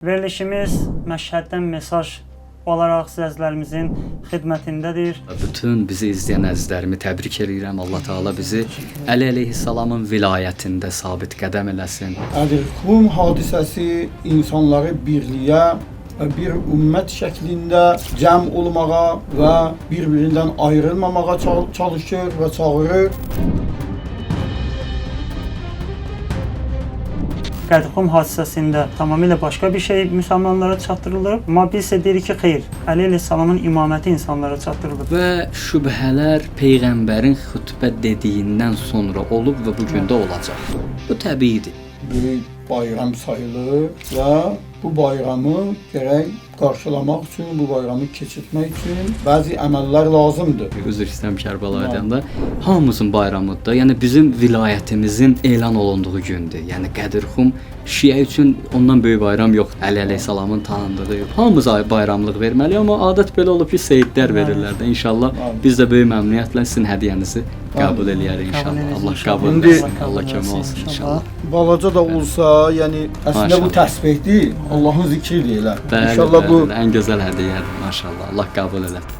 Verilişimiz Məşhəddən mesaj olaraq sizlərimizin xidmətindədir. Bütün bizi izləyən əzizlərimi təbrik edirəm. Allah Taala bizi Əli əleyhissalamın vilayətində sabit qədəm eləsin. Ədir-Kum hadisəsi insanları birliyə və bir ümmət şəklində cəm olmağa və bir-birindən ayrılmamağa çalışır və çağırır. Qədir-Xum hadisəsində tamamilə başqa bir şey müsəlmanlara çatdırılır. Amma biz isə deyirik ki, xeyr, Əli əleyhissalamın imaməti insanlara çatdırılır. Və şübhələr Peyğəmbərin xütbə dediyindən sonra olub və bu gün də olacaq. Bu təbiidir. Böyük bayram sayılır və bu bayramı gərək qarşılamaq üçün, bu bayramı keçirtmək üçün bəzi əməllər lazımdır. Üzr istəyirəm Kərbəla ayəndə. Hamımızın bayramıdır. Yəni bizim vilayətimizin elan olunduğu gündür. Yəni Qədir-Xum Şiə üçün ondan böyük bayram yoxdur. Əli əleyhissalamın tanındığı yox. Hamımız bayramlıq verməli, amma adət belə olub ki, seyidlər verirlər də. İnşallah biz də böyük məmnuniyyətlə sizin hədiyyənizi qəbul eləyərik inşallah. Allah qəbul etsin. Allah kömək olsun inşallah. Balaca da olsa, yəni əslində bu təsbihdir. Allahın zikridir elə. Bəli, İnşallah bu ən gözəl hədiyyədir maşallah. Allah qəbul eləsin.